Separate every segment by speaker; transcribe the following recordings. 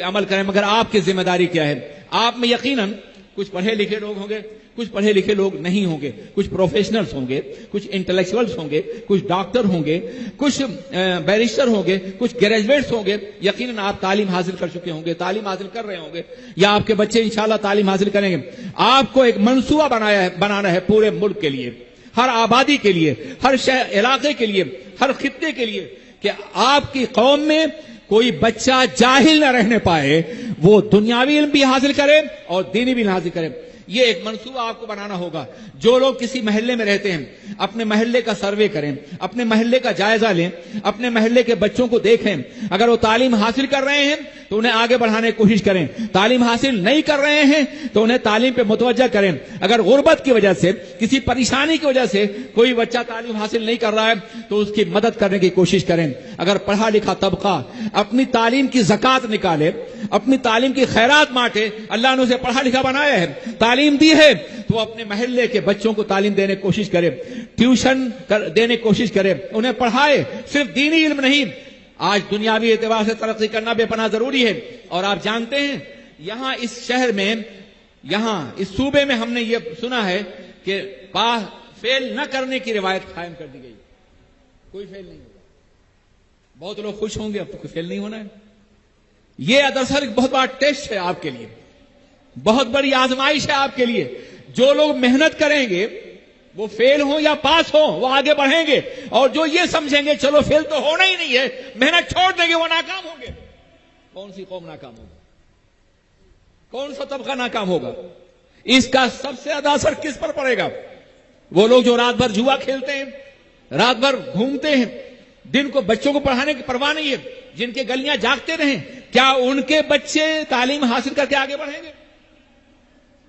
Speaker 1: پہ عمل کریں، مگر آپ کی ذمہ داری کیا ہے؟ آپ میں یقیناً کچھ پڑھے لکھے لوگ ہوں گے، کچھ پڑھے لکھے لوگ نہیں ہوں گے، کچھ پروفیشنلز ہوں گے، کچھ انٹلیکچوئلز ہوں گے، کچھ ڈاکٹر ہوں گے، کچھ بیرسٹر ہوں گے، کچھ گریجویٹس ہوں گے. یقیناً آپ تعلیم حاصل کر چکے ہوں گے، تعلیم حاصل کر رہے ہوں گے، یا آپ کے بچے انشاءاللہ تعلیم حاصل کریں گے. آپ کو ایک منصوبہ بنانا ہے پورے ملک کے لیے، ہر آبادی کے لیے، ہر شہر علاقے کے لیے، ہر خطے کے لیے، کہ آپ کی قوم میں کوئی بچہ جاہل نہ رہنے پائے، وہ دنیاوی علم بھی حاصل کرے اور دینی بھی حاصل کرے. یہ ایک منصوبہ آپ کو بنانا ہوگا. جو لوگ کسی محلے میں رہتے ہیں، اپنے محلے کا سروے کریں، اپنے محلے کا جائزہ لیں، اپنے محلے کے بچوں کو دیکھیں. اگر وہ تعلیم حاصل کر رہے ہیں تو انہیں آگے بڑھانے کی کوشش کریں، تعلیم حاصل نہیں کر رہے ہیں تو انہیں تعلیم پہ متوجہ کریں. اگر غربت کی وجہ سے، کسی پریشانی کی وجہ سے کوئی بچہ تعلیم حاصل نہیں کر رہا ہے تو اس کی مدد کرنے کی کوشش کریں. اگر پڑھا لکھا طبقہ اپنی تعلیم کی زکوٰۃ نکالے، اپنی تعلیم کی خیرات بانٹے، اللہ نے اسے پڑھا لکھا بنایا ہے، تعلیم دی ہے، تو اپنے محلے کے بچوں کو تعلیم دینے کی کوشش کرے، ٹیوشن دینے کی کوشش کرے، انہیں پڑھائے. صرف دینی علم نہیں، آج دنیاوی اعتبار سے ترقی کرنا بے پناہ ضروری ہے. اور آپ جانتے ہیں یہاں اس شہر میں، یہاں اس صوبے میں ہم نے یہ سنا ہے کہ فیل نہ کرنے کی روایت قائم کر دی گئی. کوئی فیل نہیں ہوگا. بہت لوگ خوش ہوں گے اب تو کوئی فیل نہیں ہونا ہے. یہ دراصل ایک بہت بڑا ٹیسٹ ہے آپ کے لیے، بہت بڑی آزمائش ہے آپ کے لیے. جو لوگ محنت کریں گے وہ فیل ہوں یا پاس ہوں وہ آگے بڑھیں گے، اور جو یہ سمجھیں گے چلو فیل تو ہونا ہی نہیں ہے، محنت چھوڑ دیں گے، وہ ناکام ہوں گے. کون سی قوم ناکام ہوگا؟ کون سا طبقہ ناکام ہوگا؟ اس کا سب سے زیادہ اثر کس پر پڑے گا؟ وہ لوگ جو رات بھر جوا کھیلتے ہیں، رات بھر گھومتے ہیں، دن کو بچوں کو پڑھانے کی پرواہ نہیں ہے، جن کے گلیاں جاگتے رہیں، کیا ان کے بچے تعلیم حاصل کر کے آگے بڑھیں گے؟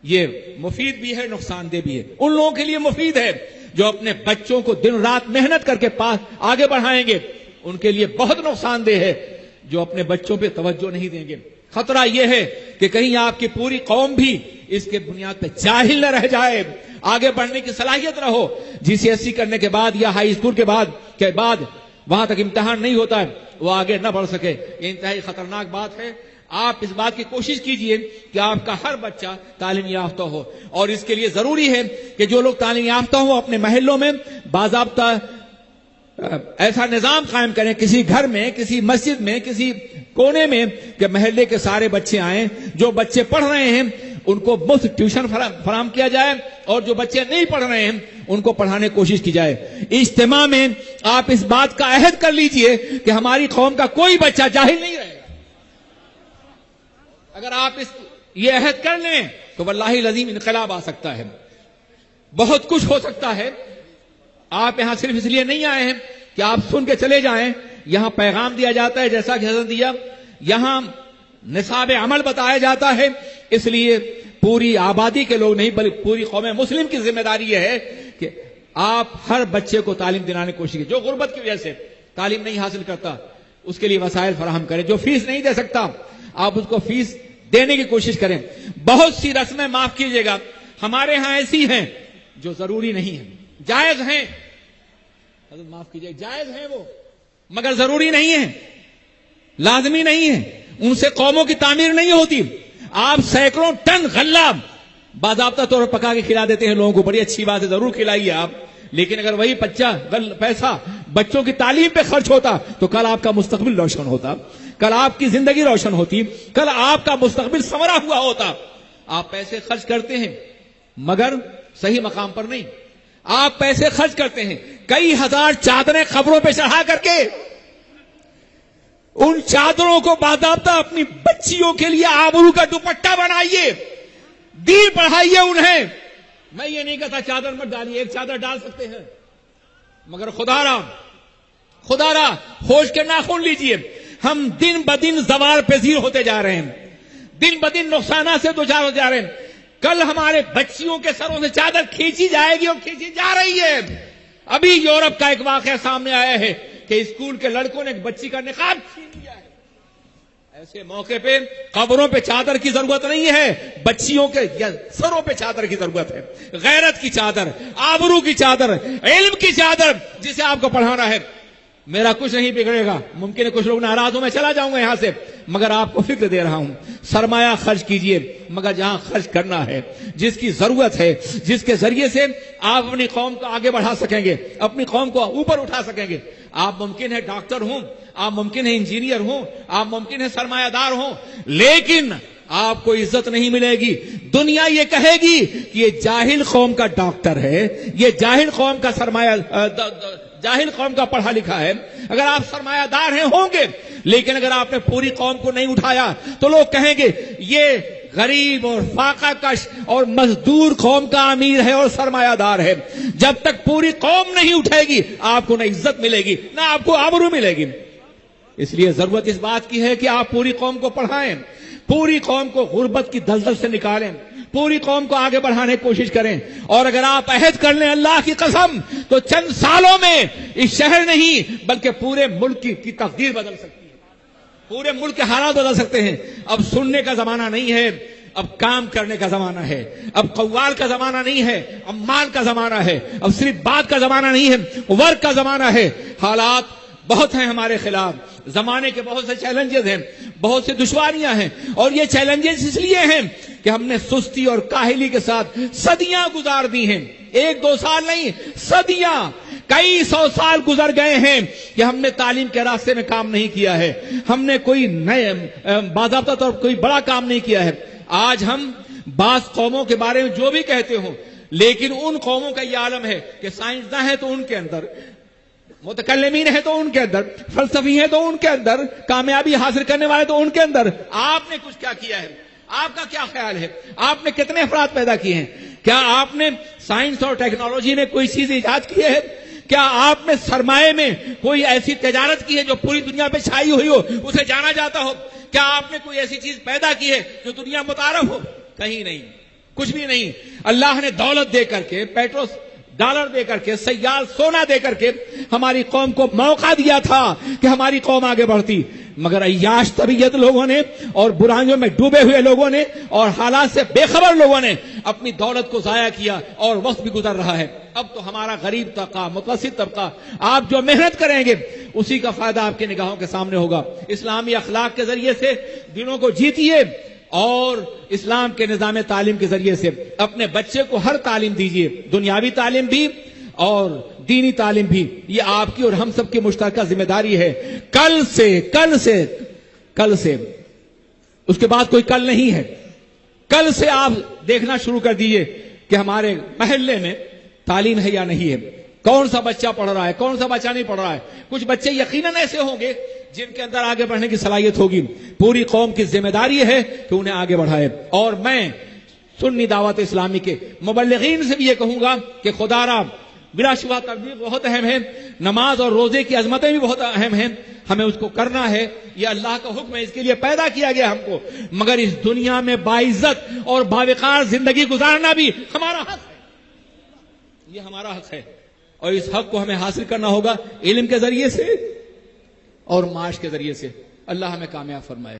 Speaker 1: یہ مفید بھی ہے، نقصان دہ بھی ہے. ان لوگوں کے لیے مفید ہے جو اپنے بچوں کو دن رات محنت کر کے آگے بڑھائیں گے. ان کے لیے بہت نقصان دہ ہے جو اپنے بچوں پہ توجہ نہیں دیں گے. خطرہ یہ ہے کہ کہیں آپ کی پوری قوم بھی اس کے بنیاد پہ جاہل نہ رہ جائے، آگے بڑھنے کی صلاحیت نہ ہو. GCSE کرنے کے بعد یا ہائی اسکول کے بعد وہاں تک امتحان نہیں ہوتا ہے، وہ آگے نہ بڑھ سکے. یہ انتہائی خطرناک بات ہے. آپ اس بات کی کوشش کیجئے کہ آپ کا ہر بچہ تعلیم یافتہ ہو، اور اس کے لیے ضروری ہے کہ جو لوگ تعلیم یافتہ ہوں اپنے محلوں میں باضابطہ ایسا نظام قائم کریں، کسی گھر میں، کسی مسجد میں، کسی کونے میں، کہ محلے کے سارے بچے آئیں. جو بچے پڑھ رہے ہیں ان کو مفت ٹیوشن فراہم کیا جائے، اور جو بچے نہیں پڑھ رہے ہیں ان کو پڑھانے کی کوشش کی جائے. اجتماع میں آپ اس بات کا عہد کر لیجئے کہ ہماری قوم کا کوئی بچہ جاہل نہیں رہے گا. اگر آپ یہ عہد کر لیں تو واللہ العظیم انقلاب آ سکتا ہے، بہت کچھ ہو سکتا ہے. آپ یہاں صرف اس لیے نہیں آئے ہیں کہ آپ سن کے چلے جائیں. یہاں پیغام دیا جاتا ہے جیسا کہ حضرت دیا، یہاں نصاب عمل بتایا جاتا ہے. اس لیے پوری آبادی کے لوگ نہیں بلکہ پوری قوم مسلم کی ذمہ داری یہ ہے کہ آپ ہر بچے کو تعلیم دلانے کی کوشش کریں. جو غربت کی وجہ سے تعلیم نہیں حاصل کرتا اس کے لیے وسائل فراہم کریں. جو فیس نہیں دے سکتا آپ اس کو فیس دینے کی کوشش کریں. بہت سی رسمیں معاف کیجیے گا ہمارے ہاں ایسی ہیں جو ضروری نہیں ہیں، جائز ہیں. حضرت معاف کیجیے، جائز ہیں وہ، مگر ضروری نہیں ہے، لازمی نہیں ہے. ان سے قوموں کی تعمیر نہیں ہوتی. آپ سینکڑوں ٹن غلہ باضابطہ طور پر پکا کے کھلا دیتے ہیں لوگوں کو، بڑی اچھی بات ہے، ضرور کھلائیے آپ. لیکن اگر وہی پیسہ بچوں کی تعلیم پہ خرچ ہوتا تو کل آپ کا مستقبل روشن ہوتا، کل آپ کی زندگی روشن ہوتی، کل آپ کا مستقبل سنورا ہوا ہوتا. آپ پیسے خرچ کرتے ہیں مگر صحیح مقام پر نہیں. آپ پیسے خرچ کرتے ہیں، کئی ہزار چادریں قبروں پہ چڑھا کر کے، ان چادروں کو باضابطہ اپنی بچیوں کے لیے آبرو کا دوپٹہ بنائیے، دین پڑھائیے انہیں. میں یہ نہیں کہتا چادر مت ڈالیے، ایک چادر ڈال سکتے ہیں، مگر خدا را ہوش کے ناخن لیجئے. ہم دن بدن زوال پذیر ہوتے جا رہے ہیں، دن بدن نقصانات سے دوچار ہوتے جا رہے ہیں. کل ہمارے بچیوں کے سروں سے چادر کھینچی جائے گی اور کھینچی جا رہی ہے. ابھی یورپ کا ایک واقعہ سامنے آیا ہے کہ اسکول کے لڑکوں نے ایک بچی کا نقاب چھین لیا ہے. ایسے موقع پہ قبروں پہ چادر کی ضرورت نہیں ہے، بچیوں کے سروں پہ چادر کی ضرورت ہے. غیرت کی چادر، آبرو کی چادر، علم کی چادر جسے آپ کو پڑھانا ہے. میرا کچھ نہیں بگڑے گا، ممکن ہے کچھ لوگ ناراض ہوں، میں چلا جاؤں گا یہاں سے. مگر آپ کو فکر دے رہا ہوں، سرمایہ خرچ کیجئے مگر جہاں خرچ کرنا ہے، جس کی ضرورت ہے، جس کے ذریعے سے آپ اپنی قوم کو آگے بڑھا سکیں گے، اپنی قوم کو اوپر اٹھا سکیں گے۔ آپ ممکن ہے ڈاکٹر ہوں، آپ ممکن ہے انجینئر ہوں، آپ ممکن ہے سرمایہ دار ہوں، لیکن آپ کو عزت نہیں ملے گی۔ دنیا یہ کہے گی کہ یہ جاہل قوم کا ڈاکٹر ہے، یہ جاہل قوم کا جاہل قوم کا پڑھا لکھا ہے۔ اگر آپ سرمایہ دار ہیں ہوں گے، لیکن اگر آپ نے پوری قوم کو نہیں اٹھایا تو لوگ کہیں گے یہ غریب اور فاقہ کش اور مزدور قوم کا امیر ہے اور سرمایہ دار ہے۔ جب تک پوری قوم نہیں اٹھے گی آپ کو نہ عزت ملے گی نہ آپ کو آبرو ملے گی۔ اس لیے ضرورت اس بات کی ہے کہ آپ پوری قوم کو پڑھائیں، پوری قوم کو غربت کی دلدل سے نکالیں، پوری قوم کو آگے بڑھانے کی کوشش کریں۔ اور اگر آپ عہد کر لیں اللہ کی قسم تو چند سالوں میں اس شہر نہیں بلکہ پورے ملک کی تقدیر بدل سکتی ہے، پورے ملک کے حالات بدل سکتے ہیں۔ اب سننے کا زمانہ نہیں ہے، اب کام کرنے کا زمانہ ہے۔ اب قوال کا زمانہ نہیں ہے، اب مال کا زمانہ ہے۔ اب صرف بات کا زمانہ نہیں ہے، ورک کا زمانہ ہے۔ حالات بہت ہیں ہمارے خلاف، زمانے کے بہت سے چیلنجز ہیں، بہت سی دشواریاں ہیں، اور یہ چیلنجز اس لیے ہیں کہ ہم نے سستی اور کاہلی کے ساتھ صدیاں گزار دی ہیں۔ 1-2 سال نہیں، صدیاں، کئی 100 سال گزر گئے ہیں کہ ہم نے تعلیم کے راستے میں کام نہیں کیا ہے، ہم نے کوئی نئے باضابطہ طور کوئی بڑا کام نہیں کیا ہے۔ آج ہم بعض قوموں کے بارے میں جو بھی کہتے ہوں، لیکن ان قوموں کا یہ عالم ہے کہ سائنسداں ہیں تو ان کے اندر، متکلمین ہے تو ان کے اندر، فلسفی ہے تو ان کے اندر، کامیابی حاصل کرنے والے تو ان کے اندر۔ آپ نے کچھ کیا کیا ہے؟ آپ کا کیا خیال ہے؟ آپ نے کتنے افراد پیدا کیے ہیں؟ کیا آپ نے سائنس اور ٹیکنالوجی میں کوئی چیز ایجاد کی ہے؟ کیا آپ نے سرمایہ میں کوئی ایسی تجارت کی ہے جو پوری دنیا پہ چھائی ہوئی ہو، اسے جانا جاتا ہو؟ کیا آپ نے کوئی ایسی چیز پیدا کی ہے جو دنیا متعارف ہو؟ کہیں نہیں، کچھ بھی نہیں۔ اللہ نے دولت دے کر کے، پیٹرول ڈالر دے کر کے، سیال سونا دے کر کے ہماری قوم کو موقع دیا تھا کہ ہماری قوم آگے بڑھتی، مگر عیاش طبیعت لوگوں نے اور برائیوں میں ڈوبے ہوئے لوگوں نے اور حالات سے بے خبر لوگوں نے اپنی دولت کو ضائع کیا، اور وقت بھی گزر رہا ہے۔ اب تو ہمارا غریب طبقہ، متوسط طبقہ، آپ جو محنت کریں گے اسی کا فائدہ آپ کی نگاہوں کے سامنے ہوگا۔ اسلامی اخلاق کے ذریعے سے دلوں کو جیتیے، اور اسلام کے نظام تعلیم کے ذریعے سے اپنے بچے کو ہر تعلیم دیجیے، دنیاوی تعلیم بھی اور دینی تعلیم بھی۔ یہ آپ کی اور ہم سب کی مشترکہ ذمہ داری ہے۔ کل سے اس کے بعد کوئی کل نہیں ہے۔ کل سے آپ دیکھنا شروع کر دیجیے کہ ہمارے محلے میں تعلیم ہے یا نہیں ہے، کون سا بچہ پڑھ رہا ہے، کون سا بچہ نہیں پڑھ رہا ہے۔ کچھ بچے یقیناً ایسے ہوں گے جن کے اندر آگے بڑھنے کی صلاحیت ہوگی، پوری قوم کی ذمہ داری ہے کہ انہیں آگے بڑھائے۔ اور میں سنی دعوت اسلامی کے مبلغین سے بھی یہ کہوں گا کہ خدا را بلا شبہ تبلیغ بہت اہم ہے، نماز اور روزے کی عظمتیں بھی بہت اہم ہیں، ہمیں اس کو کرنا ہے، یہ اللہ کا حکم ہے، اس کے لیے پیدا کیا گیا ہم کو، مگر اس دنیا میں باعزت اور باوقار زندگی گزارنا بھی ہمارا حق ہے، یہ ہمارا حق ہے، اور اس حق کو ہمیں حاصل کرنا ہوگا علم کے ذریعے سے اور معاش کے ذریعے سے۔ اللہ ہمیں کامیاب فرمائے۔